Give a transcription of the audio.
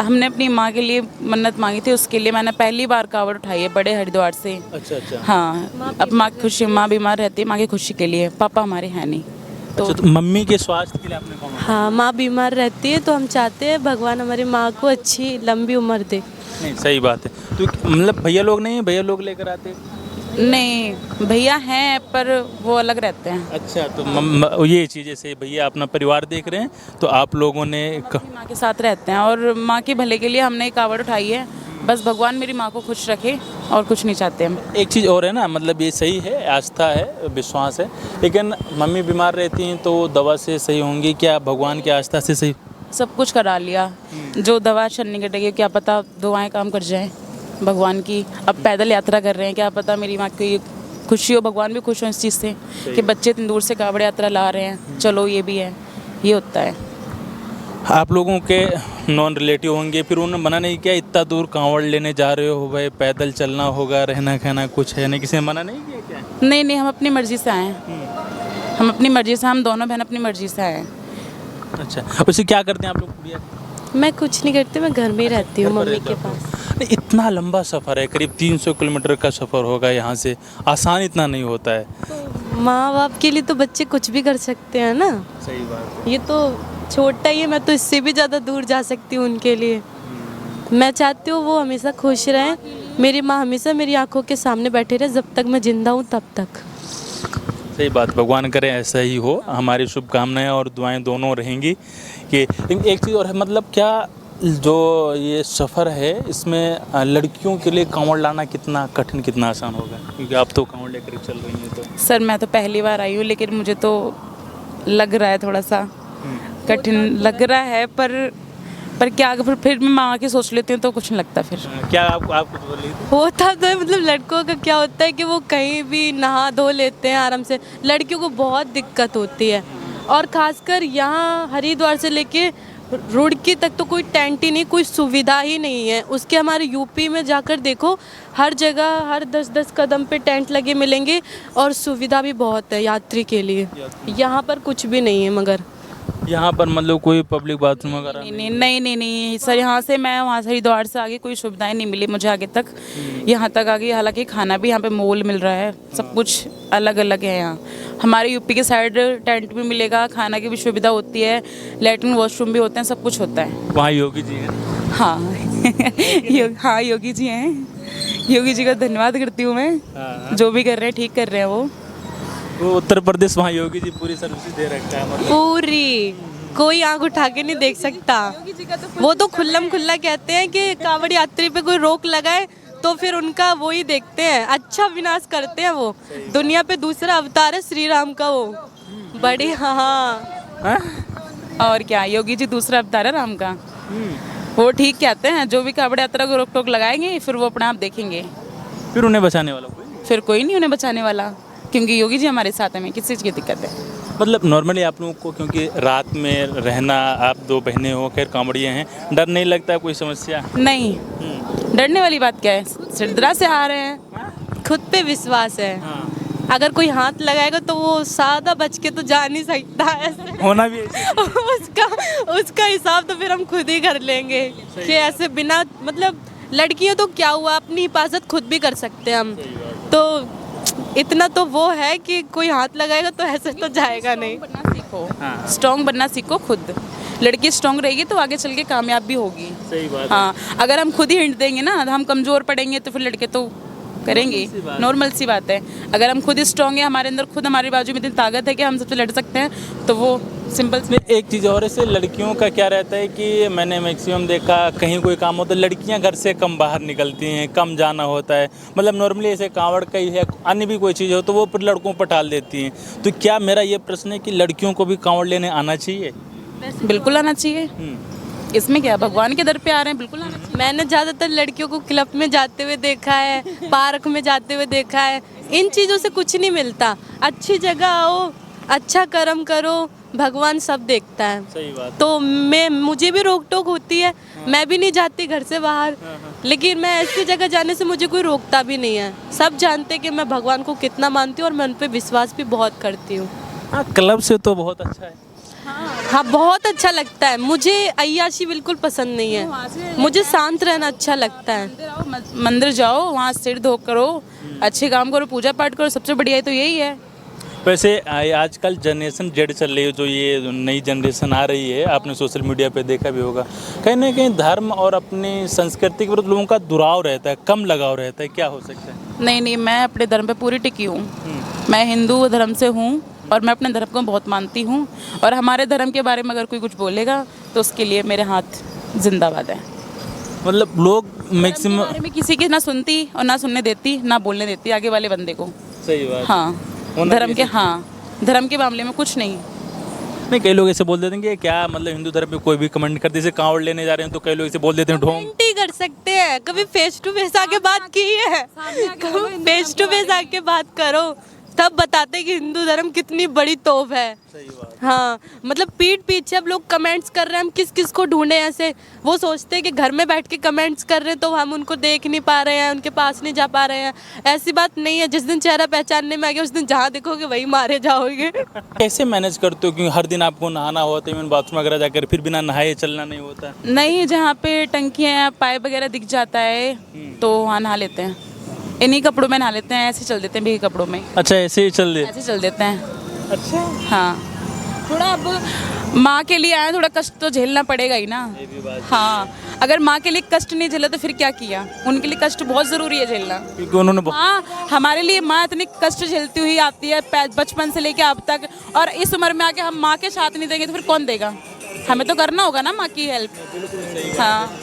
हमने अपनी माँ के लिए मन्नत मांगी थी, उसके लिए मैंने पहली बार कावड़ उठाई है बड़े हरिद्वार से। अच्छा अच्छा। हाँ, अब माँ की खुशी, माँ बीमार रहती है, माँ की खुशी के लिए। पापा हमारे हैं नहीं तो। अच्छा, तो मम्मी के स्वास्थ्य के लिए आपने कौन सा? हाँ, माँ बीमार रहती है तो हम चाहते हैं भगवान हमारी माँ को अच्छी लंबी उम्र दे। नहीं सही बात है। तो मतलब भैया लोग नहीं, भैया लोग लेकर आते? नहीं, भैया हैं पर वो अलग रहते हैं। अच्छा, तो ये चीज़ जैसे भैया अपना परिवार देख रहे हैं तो आप लोगों ने अपनी माँ के साथ रहते हैं और माँ के भले के लिए हमने एक कावड़ उठाई है। बस भगवान मेरी माँ को खुश रखे और कुछ नहीं चाहते हम। एक चीज़ और है ना, मतलब ये सही है, आस्था है, विश्वास है, लेकिन मम्मी बीमार रहती हैं तो दवा से सही होंगी क्या भगवान की आस्था से सही? सब कुछ करा लिया, जो दवा छन्नी कटेगी क्या पता दुआएं काम कर जाएं भगवान की। अब पैदल यात्रा कर रहे हैं, क्या पता मेरी माँ की खुशी हो, भगवान भी खुश हो इस चीज़ से कि बच्चे इतनी दूर से कावड़ यात्रा ला रहे हैं। चलो ये भी है, ये होता है। आप लोगों के नॉन रिलेटिव होंगे, फिर उन्होंने मना नहीं किया इतना दूर कांवड़ लेने जा रहे हो भाई, पैदल चलना होगा, रहना खाना कुछ है नहीं, किसी ने मना नहीं किया क्या? नहीं नहीं, हम अपनी मर्ज़ी से आए हैं। हम अपनी मर्ज़ी से, हम दोनों बहन अपनी मर्ज़ी से आए हैं। अच्छा, वैसे क्या करते हैं आप लोग भैया? मैं कुछ नहीं करती, मैं घर में ही रहती हूँ मम्मी के पास। नहीं, इतना लंबा सफ़र है, करीब 300 किलोमीटर का सफ़र होगा यहाँ से, आसान इतना नहीं होता है। माँ बाप के लिए तो बच्चे कुछ भी कर सकते हैं ना। सही बात है। ये तो छोटा ही है, मैं तो इससे भी ज़्यादा दूर जा सकती हूँ उनके लिए। मैं चाहती हूँ वो हमेशा खुश रहें, मेरी माँ हमेशा मेरी आंखों के सामने बैठे रहे जब तक मैं जिंदा हूँ तब तक। सही बात, भगवान करे ऐसा ही हो, हमारी शुभकामनाएं और दुआएं दोनों रहेंगी। कि एक चीज़ और है, मतलब क्या जो ये सफ़र है इसमें लड़कियों के लिए कांवड़ लाना कितना कठिन कितना आसान होगा, क्योंकि आप तो कांवड़ लेकर चल रही हैं तो। सर मैं तो पहली बार आई हूँ, लेकिन मुझे तो लग रहा है थोड़ा सा कठिन लग रहा है, पर क्या अगर फिर मैं माँ की सोच लेती हूँ तो कुछ नहीं लगता फिर। क्या आप कुछ बोल रही थी? होता तो है, मतलब लड़कों का क्या होता है कि वो कहीं भी नहा धो लेते हैं आराम से, लड़कियों को बहुत दिक्कत होती है। और खासकर यहाँ हरिद्वार से लेके रुड़की तक तो कोई टेंट ही नहीं, कोई सुविधा ही नहीं है। उसके हमारे यूपी में जाकर देखो, हर जगह हर 10-10 कदम पे टेंट लगे मिलेंगे और सुविधा भी बहुत है यात्री के लिए। यहाँ पर कुछ भी नहीं है। मगर यहाँ पर मतलब कोई पब्लिक बाथरूम वगैरह नहीं सर, यहाँ से मैं वहाँ से हरिद्वार से आगे कोई सुविधाएं नहीं मिली मुझे आगे तक। यहाँ तक आगे, हालांकि खाना भी यहाँ पे मोल मिल रहा है, सब कुछ अलग अलग है यहाँ। हमारे यूपी के साइड टेंट भी मिलेगा, खाना की भी सुविधा होती है, लैट्रिन वॉशरूम भी होते हैं, सब कुछ होता है। वहाँ योगी जी हैं? हाँ हाँ योगी जी हैं, योगी जी का धन्यवाद करती हूँ मैं। जो भी कर रहे हैं ठीक कर रहे हैं वो। उत्तर प्रदेश वहाँ योगी जी पूरी सर्विस दे रखा है, मतलब पूरी कोई आंख उठा के नहीं देख सकता। वो तो खुल्लम खुल्ला कहते हैं कि कांवड़ यात्री पे कोई रोक लगाए तो फिर उनका वो ही देखते हैं, अच्छा विनाश करते हैं। वो दुनिया पे दूसरा अवतार है श्री राम का, वो बड़ी। हाँ, और क्या, योगी जी दूसरा अवतार है राम का। वो ठीक कहते हैं, जो भी कावड़ यात्रा को रोक टोक लगाएंगे फिर वो अपने आप देखेंगे। फिर उन्हें बचाने वाला कोई? फिर कोई नहीं उन्हें बचाने वाला, क्योंकि योगी जी हमारे साथ हैं, हमें किस चीज़ की दिक्कत है। मतलब नॉर्मली आप लोगों को, क्योंकि रात में रहना, आप दो बहनें हो, खैर कांवड़िए हैं, डर नहीं लगता कोई समस्या? नहीं, डरने वाली बात क्या है, सिरदरा से आ रहे हैं। खुद पे विश्वास है। अगर कोई हाथ लगाएगा तो वो सादा बच के तो जा नहीं सकता ऐसे। होना भी ऐसे। उसका हिसाब तो फिर हम खुद ही कर लेंगे कि ऐसे बिना, मतलब लड़कियां तो क्या हुआ, अपनी हिफाजत खुद भी कर सकते हैं हम तो। इतना तो वो है कि कोई हाथ लगाएगा तो ऐसे तो जाएगा नहीं। स्ट्रॉन्ग बनना सीखो खुद। लड़की स्ट्रॉन्ग रहेगी तो आगे चल के कामयाब भी होगी। सही बात है। हाँ, अगर हम खुद ही हिंट देंगे ना, हम कमज़ोर पड़ेंगे तो फिर लड़के तो करेंगे, नॉर्मल सी बात है। अगर हम खुद स्ट्रॉन्ग है, हमारे अंदर खुद, हमारी बाजू में इतनी ताकत है कि हम सबसे लड़ सकते हैं, तो वो सिंपल। एक चीज़ और ऐसे लड़कियों का क्या रहता है कि मैंने मैक्सिमम देखा, कहीं कोई काम हो तो लड़कियां घर से कम बाहर निकलती हैं, कम जाना होता है। मतलब नॉर्मली ऐसे कांवड़ का ही है, अन्य भी कोई चीज़ हो तो वो फिर लड़कों पर टाल देती हैं। तो क्या मेरा ये प्रश्न है कि लड़कियों को भी कांवड़ लेने आना चाहिए? बिल्कुल आना चाहिए। इसमें क्या, भगवान के दर पे आ रहे हैं, बिल्कुल आना चाहिए। मैंने ज़्यादातर लड़कियों को क्लब में जाते हुए देखा है, पार्क में जाते हुए देखा है। इन चीज़ों से कुछ नहीं मिलता। अच्छी जगह आओ, अच्छा कर्म करो, भगवान सब देखता है। सही बात। तो मुझे भी रोक टोक होती है, मैं भी नहीं जाती घर से बाहर, लेकिन मैं ऐसी जगह जाने से मुझे कोई रोकता भी नहीं है। सब जानते हैं कि मैं भगवान को कितना मानती हूँ और मैं उन पर विश्वास भी बहुत करती हूँ। हाँ, क्लब से तो बहुत अच्छा है। हाँ बहुत अच्छा लगता है। मुझे अय्याशी बिल्कुल पसंद नहीं है, मुझे शांत रहना अच्छा लगता है। मंदिर जाओ, वहाँ सिर धो करो, अच्छे काम करो, पूजा पाठ करो, सबसे बढ़िया तो यही है। वैसे आजकल जनरेशन जेड चल रही है, जो ये नई जनरेशन आ रही है, आपने सोशल मीडिया पे देखा भी होगा, कहीं ना कहीं धर्म और अपनी संस्कृति के प्रति लोगों का दुराव रहता है, कम लगाव रहता है, क्या हो सकता है? नहीं, मैं अपने धर्म पे पूरी टिकी हूँ। मैं हिंदू धर्म से हूँ और मैं अपने धर्म को बहुत मानती हूँ, और हमारे धर्म के बारे में अगर कोई कुछ बोलेगा तो उसके लिए मेरे हाथ जिंदाबाद है। मतलब लोग मैक्सिमम बारे में किसी की ना सुनती और ना सुनने देती, ना बोलने देती आगे वाले बंदे को। सही बात। हाँ, धर्म के मामले में कुछ नहीं। नहीं, कई लोग ऐसे बोल देते हैं कि क्या मतलब हिंदू धर्म पे कोई भी कमेंट कर, जैसे कांवड़ लेने जा रहे हैं तो कई लोग ऐसे बोल देते हैं ढोंग। कमेंट ही कर सकते हैं, कभी फेस टू फेस आके बात की है? कभी फेस टू फेस आके बात करो, तब बताते हैं कि हिंदू धर्म कितनी बड़ी तोप है। सही बात। हाँ, मतलब पीठ पीछे अब लोग कमेंट्स कर रहे हैं, हम किस किस को ढूंढे ऐसे। वो सोचते हैं कि घर में बैठ के कमेंट्स कर रहे हैं तो हम उनको देख नहीं पा रहे हैं, उनके पास नहीं जा पा रहे हैं। ऐसी बात नहीं है, जिस दिन चेहरा पहचानने में आ गया उस दिन जहाँ देखोगे वही मारे जाओगे। कैसे मैनेज करते हो, क्योंकि हर दिन आपको नहाना होता है, इवन बाथरूम वगैरह जाकर, फिर बिना नहाए चलना नहीं होता? नहीं, जहाँ पे टंकियाँ पाइप वगैरह दिख जाता है तो वहाँ नहा लेते हैं, इन्हीं कपड़ों में नहा लेते हैं, ऐसे चल देते हैं भीगे कपड़ों में। अच्छा, ऐसे ही ऐसे चल देते हैं। अच्छा, हाँ, थोड़ा अब माँ के लिए आए, थोड़ा कष्ट तो झेलना पड़ेगा ही ना। हाँ, अगर माँ के लिए कष्ट नहीं झेला तो फिर क्या किया? उनके लिए कष्ट बहुत ज़रूरी है झेलना, क्योंकि उन्होंने हाँ। हमारे लिए माँ इतनी कष्ट झेलती हुई आती है बचपन से लेके अब तक, और इस उम्र में आके हम माँ के साथ नहीं देंगे तो फिर कौन देगा? हमें तो करना होगा ना माँ की हेल्प। हाँ।